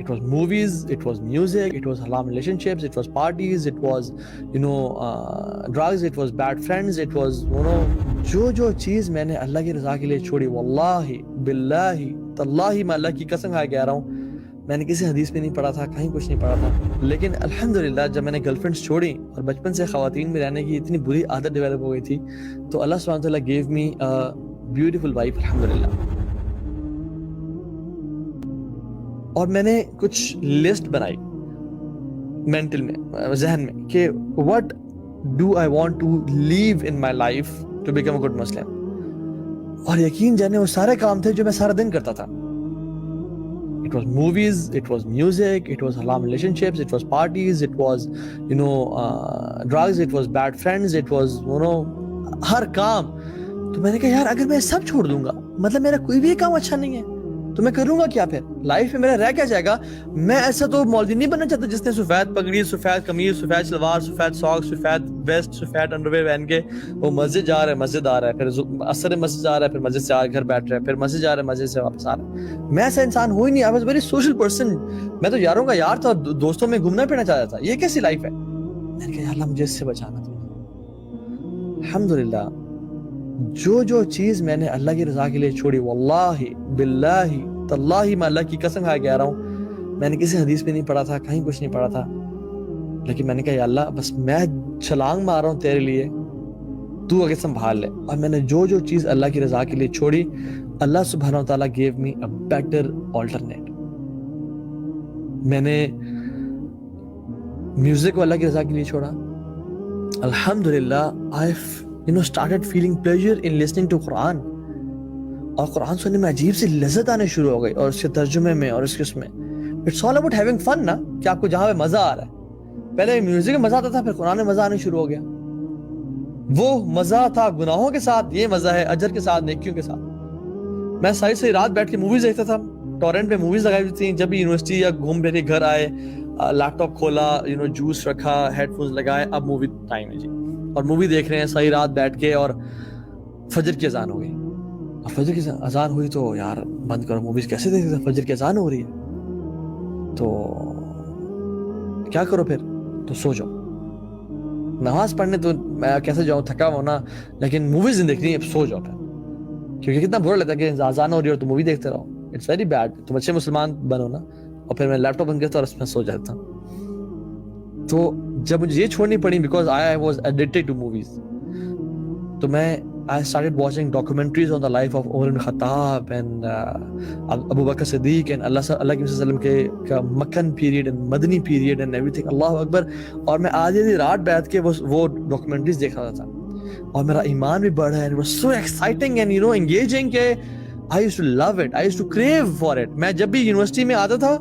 It was movies, it was music, it was haram relationships, it was parties, it was drugs, it was bad friends, it was جو چیز میں نے اللہ کی رضا کے لیے چھوڑی, واللہ باللہ تاللہ میں اللہ کی قسم کھا کے کہہ رہا ہوں, میں نے کسی حدیث میں نہیں پڑھا تھا, کہیں کچھ نہیں پڑھا تھا, لیکن الحمدللہ جب میں نے گرل فرینڈس چھوڑی اور بچپن سے خواتین میں رہنے کی اتنی بری عادت ڈیولپ ہو گئی تھی, تو اللہ سبحانہ وتعالیٰ گیو می بیوٹیفل وائف الحمدللہ. اور میں نے کچھ لسٹ بنائی مینٹل میں, ذہن میں, کہ what do I want to leave in my life to become a good Muslim. اور یقین جانے وہ سارے کام تھے جو میں سارا دن کرتا تھا. It was movies, it was music, it was haram relationships, it was parties, it was drugs, it was bad friends, it was ہر کام. تو میں نے کہا یار اگر میں سب چھوڑ دوں گا, مطلب میرا کوئی بھی کام اچھا نہیں ہے, تو میں کروں گا کیا پھر لائف میں, میرا رہ کیا جائے گا. میں ایسا تو مولوی نہیں بننا چاہتا جس نے سفید پگڑی, سفید قمیض, سفید شلوار, سفید ساکس, سفید ویسٹ, سفید انڈرویئر پہن کے وہ مسجد جا رہا ہے, مسجد آ رہا ہے, پھر عصر مسجد جا رہا ہے, پھر مسجد سے آ گھر بیٹھ رہا ہے, پھر مسجد جا رہا ہے, مسجد سے واپس آ رہا ہے. میں ایسا انسان ہو ہی نہیں. I was very social person. میں تو یاروں کا یار تھا, دوستوں میں گھومنا پھرنا چاہتا تھا. یہ کیسی لائف ہے؟ میں نے کہا یا اللہ مجھے اس سے بچانا تھا. الحمدللہ جو چیز میں نے اللہ کی رضا کے لیے چھوڑی, واللہ باللہ تاللہ میں اللہ کی قسم کھا کے کہہ رہا ہوں, میں نے کسی حدیث میں نہیں پڑھا تھا, کہیں کچھ نہیں پڑھا تھا, لیکن میں نے کہا یا اللہ بس میں چھلانگ مار رہا ہوں تیرے لیے, تو آگے سنبھال لے. اور میں نے جو چیز اللہ کی رضا کے لیے چھوڑی, اللہ سبحانہ و تعالیٰ gave me a better alternate. میں نے میوزک کو اللہ کی رضا کے لیے چھوڑا. الحمدللہ I've started feeling pleasure in listening to Quran. اور قرآن سننے میں عجیب سی لذت آنے شروع ہو گئی, اور اس کے ترجمے میں اور اس کے اس میں. It's all about having fun نا, کہ آپ کو جہاں پہ مزہ آ رہا ہے. پہلے میوزک میں مزہ آتا تھا, پھر قرآن میں مزہ آنے شروع ہو گیا. وہ مزہ تھا گناہوں کے ساتھ, یہ مزہ ہے اجر کے ساتھ, نیکیوں کے ساتھ. میں ساری رات بیٹھ کے موویز دیکھتا تھا, ٹورنٹ پہ موویز لگائی ہوئی تھیں. جب بھی یونیورسٹی یا گھوم پھر کے گھر آئے, لیپ ٹاپ کھولا, جوس رکھا, ہیڈ فونز لگائے, اب مووی ٹائم ہے جی, اور مووی دیکھ رہے ہیں ساری رات بیٹھ کے. اور فجر کی اذان ہو گئی, اور فجر کی اذان ہوئی تو یار بند کرو موویز, کیسے دیکھ رہے, فجر کی اذان ہو رہی ہے, تو کیا کرو پھر, تو سو جاؤ. نماز پڑھنے تو میں کیسے جاؤں, تھکا ہوا ہونا, لیکن موویز نہیں دیکھنی, اب سو جاؤ پھر. کیونکہ کتنا برا لگتا ہے کہ اذان ہو رہی ہے اور تو مووی دیکھتے رہو. It's very bad. تم اچھے مسلمان بنو نا. اور پھر میں لیپ ٹاپ بند کرتا اور اس میں سو جاتا. تو جب مجھے یہ چھوڑنی پڑی because I was addicted to movies, تو میں I started watching documentaries on the life of Umar ibn Khattab and Abu Bakr Siddiq and اللہ کے صلی اللہ علیہ وسلم کے مکن period and Madani period and everything. اللہ اکبر. اور میں آدھی رات بیٹھ کے وہ ڈاکومنٹریز دیکھ رہا تھا, اور میرا ایمان بھی بڑھا ہے. It was so exciting and engaging کہ I used to love it, I used to crave for it. میں جب بھی یونیورسٹی میں آتا تھا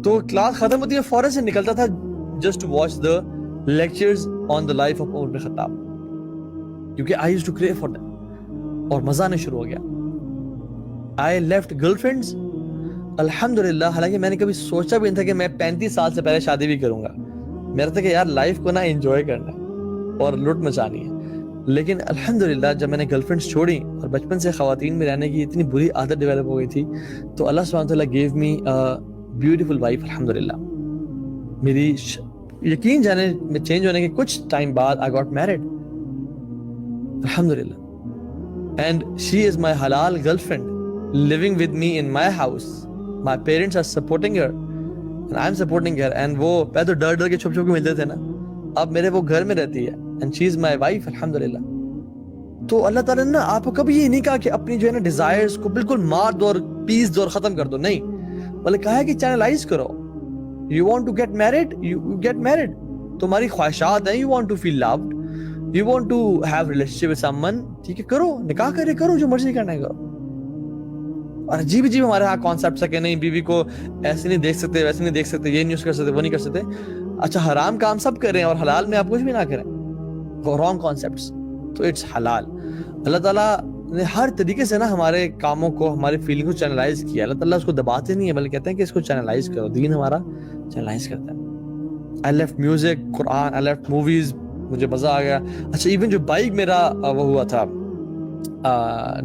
تو کلاس ختم ہوتی ہے, فوراً سے نکلتا تھا just to watch the lectures on the life of Umar ibn Khattab, کیونکہ I used to crave for them. اور مزہ آنے شروع ہو گیا. I left girlfriends الحمدللہ, حالانکہ میں نے کبھی سوچا بھی نہیں تھا کہ میں 35 سال سے پہلے شادی بھی کروں گا. میرا تھا کہ یار لائف کو نا انجوائے کرنا ہے اور لٹ مچانی ہے. لیکن الحمدللہ جب میں نے گرل فرینڈس چھوڑی اور بچپن سے خواتین میں رہنے کی اتنی بری عادت ڈیولپ ہو گئی تھی, تو اللہ سبحانہ وتعالیٰ gave me a beautiful wife الحمدللہ. میری یقین جانے میں چینج ہونے کے کچھ ٹائم بعد I got married alhamdulillah, and she is my halal girlfriend living with me in my house. My parents are supporting her and I'm supporting her. And وہ پہلے تو ڈر کے چھپ چھپ کے ملتے تھے نا, اب میرے وہ گھر میں رہتی ہے and she is my wife alhamdulillah. تو اللہ تعالیٰ نے آپ کو کبھی یہ نہیں کہا کہ اپنی جو ہے نا ڈیزائرز کو بالکل مار دو اور پیس دو اور ختم کر دو, نہیں, بلکہ کہا ہے کہ چینلائز کرو. You want to get married, you get married. تمہاری خواہشات ہیں, you want to feel loved, you want to have relationship with someone, ٹھیک ہے کرو, نکاح کرے کرو, جو مرضی کرنا ہے کرو. اور عجیب عجیب ہمارے ہاں کانسیپٹس ہے کہ نہیں بیوی کو ایسے نہیں دیکھ سکتے, ویسے نہیں دیکھ سکتے, یہ نہیں کر سکتے, وہ نہیں کر سکتے. اچھا حرام کام سب کریں اور حلال میں آپ کچھ بھی نہ کریں, وہ رانگ کانسیپٹس. تو اٹس حلال. اللہ تعالیٰ نے ہر طریقے سے نا ہمارے کاموں کو, ہمارے فیلنگ کو چینلائز کیا. اللہ تعالیٰ اس کو دباتے نہیں ہے, بلکہ کہتے ہیں کہ اس کو چینلائز کرو. دین ہمارا چینلائز کرتا ہے. I left music, Quran, I left movies, مجھے مزہ آ گیا. اچھا ایون جو بائک میرا وہ ہوا تھا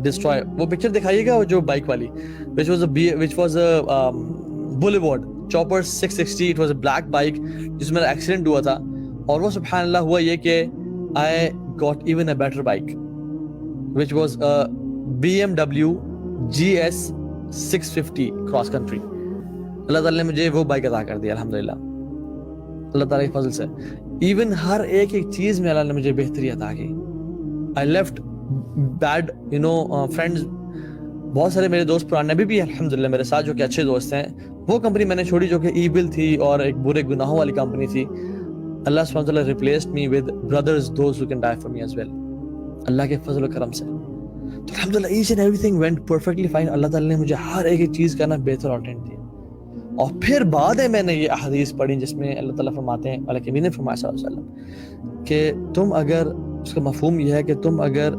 ڈسٹروائے, وہ پکچر دکھائیے گا جو بائک والی which was a boulevard Chopper 660, it was a black bike جس میں ایکسیڈنٹ ہوا تھا. اور وہ سبحان اللہ ہوا یہ کہ I got even a better bike which was a BMW GS 650 cross country. اللہ تعالیٰ نے مجھے وہ بائک عطا کر دیا الحمدللہ اللہ تعالیٰ کے فضل سے. ایون ہر ایک چیز میں اللہ نے مجھے بہتری عطا کی. I left bad friends. بہت سارے میرے دوست پرانے ابھی بھی الحمدللہ میرے ساتھ جو کہ اچھے دوست ہیں. وہ کمپنی میں نے چھوڑی جو کہ ایبل تھی اور ایک برے گناہوں والی کمپنی تھی. اللہ سبحانہ وتعالی replaced me with brothers, those who can die for me as well. اللہ کے فضل و کرم سے تو الحمدللہ each and everything went perfectly fine. اللہ تعالیٰ نے مجھے ہر ایک چیز کا نا بہتر آلٹرنیٹ دیا. اور پھر بعد میں نے یہ احادیث پڑھی جس میں اللہ تعالیٰ فرماتے ہیں اللہ کے نبی نے فرمایا صلی اللہ علیہ وسلم کہ تم اگر اس کا مفہوم یہ ہے کہ تم اگر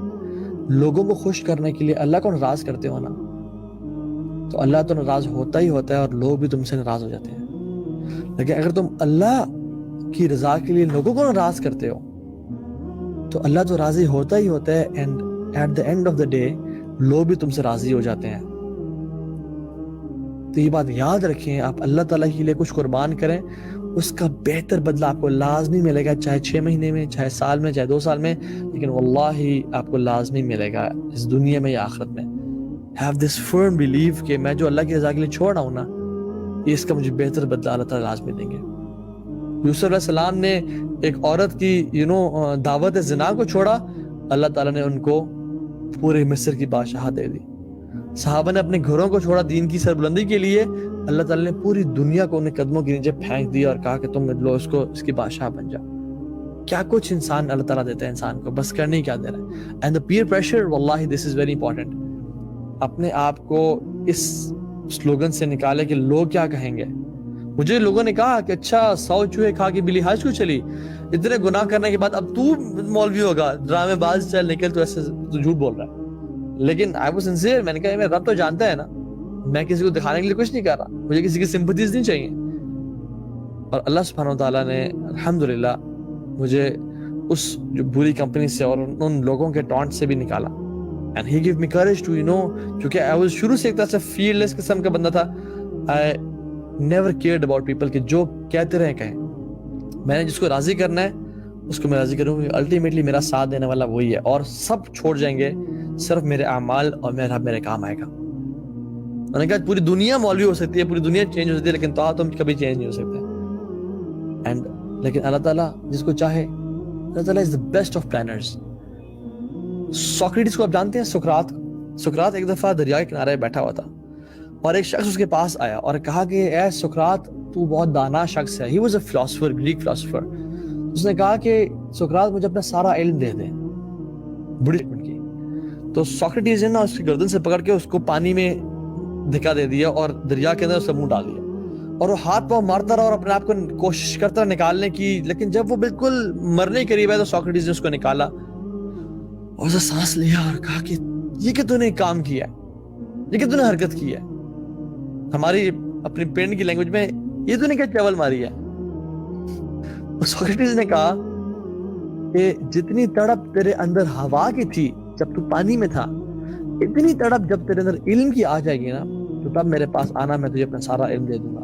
لوگوں کو خوش کرنے کے لیے اللہ کو ناراض کرتے ہو نا تو اللہ تو ناراض ہوتا ہی ہوتا ہے اور لوگ بھی تم سے ناراض ہو جاتے ہیں. لیکن اگر تم اللہ کی رضا کے لیے لوگوں کو ناراض کرتے ہو تو اللہ تو راضی ہوتا ہی ہوتا ہے and at the end of the day لوگ بھی تم سے راضی ہو جاتے ہیں. تو یہ بات یاد رکھیں, آپ اللہ تعالیٰ کے لیے کچھ قربان کریں, اس کا بہتر بدلہ آپ کو لازمی ملے گا, چاہے 6 مہینے میں, چاہے سال میں, چاہے 2 سال میں, لیکن واللہ آپ کو لازمی ملے گا اس دنیا میں یا آخرت میں. Have this firm belief کہ میں جو اللہ کی رضا کے لیے چھوڑ رہا ہوں نا یہ اس کا مجھے بہتر بدلہ اللہ تعالیٰ لازمی دیں گے. یوسف علیہ السلام نے ایک عورت کی دعوت زنا کو چھوڑا, اللہ تعالیٰ نے ان کو پورے مصر کی بادشاہت دے دی. صحابہ نے اپنے گھروں کو چھوڑا دین کی سربلندی کے لیے, اللہ تعالیٰ نے پوری دنیا کو انہیں قدموں کے نیچے پھینک دیا اور کہا کہ تم لو اس کی بادشاہ بن جاؤ. کیا کچھ انسان اللہ تعالیٰ دیتا ہے انسان کو, بس کرنے ہی کیا دے رہا ہے. اینڈ دا پیئر پریشر واللہ دس از ویری امپورٹنٹ. اپنے آپ کو اس سلوگن سے نکالے کہ لوگ کیا کہیں گے. مجھے لوگوں نے کہا کہ اچھا 100 چوہے کھا کے بلی حج کو چلی, اتنے گناہ کرنے کے بعد اب تو مولوی ہوگا, ڈرامے باز, چل نکل, تو ایسے تو جھوٹ بول رہا ہے. لیکن I was sincere, میں نے کہا میرا رب تو جانتا ہے نا, میں کسی کو دکھانے کے لیے کچھ نہیں کر رہا, مجھے کسی کی سمپتھیز نہیں چاہیے. اور اللہ سبحانہ وتعالیٰ نے الحمدللہ مجھے اس جو بری کمپنی سے اور ان لوگوں کے ٹانٹ سے بھی نکالا. And he gave me courage to چونکہ I was شروع سے ایک طرح سے fearless قسم کا بندہ تھا. I never cared about people کہ جو کہتے رہیں کہیں, میں نے جس کو راضی کرنا ہے اس کو میں راضی کروں گی. الٹیمیٹلی میرا ساتھ دینے والا وہی ہے, اور سب چھوڑ جائیں گے, صرف میرے اعمال اور میرا رب میرے کام آئے گا. میں نے کہا پوری دنیا مولوی ہو سکتی ہے, پوری دنیا چینج ہو سکتی ہے, لیکن تو تم کبھی چینج نہیں ہو سکتے. لیکن اللہ تعالیٰ جس کو چاہے, اللہ تعالیٰ is the best of planners. Socrates کو آپ جانتے ہیں, سقراط ایک دفعہ دریا کے کنارے بیٹھا ہوا تھا اور ایک شخص اس کے پاس آیا اور کہا کہ اے سقراط تو بہت دانا شخص ہے. He was a philosopher, Greek philosopher. اس نے کہا کہ سقراط مجھے اپنا سارا علم دے دے. بڑی اسٹیٹمنٹ کی. تو سوکریٹس نے اس کی گردن سے پکڑ کے اس کو پانی میں دھکا دے دیا اور دریا کے اندر اس کا منہ ڈال دیا, اور وہ ہاتھ پاؤں مارتا رہا اور اپنے آپ کو کوشش کرتا رہا نکالنے کی. لیکن جب وہ بالکل مرنے کے قریب ہے تو سوکریٹس نے اس کو نکالا اور اسے سانس لیا اور کہا کہ یہ کہ تو نے کام کیا ہے, یہ کہ تو نے حرکت کی ہے. ہماری اپنی پینٹ کی لینگویج میں یہ تو نے کیا چاول ماری ہے. سوکریٹس نے کہا کہ جتنی تڑپ تیرے اندر ہوا کی تھی جب تو پانی میں تھا, اتنی تڑپ جب تیرے اندر علم کی آ جائے گی نا تو تب میرے پاس آنا, میں تجھے اپنا سارا علم دے دوں گا.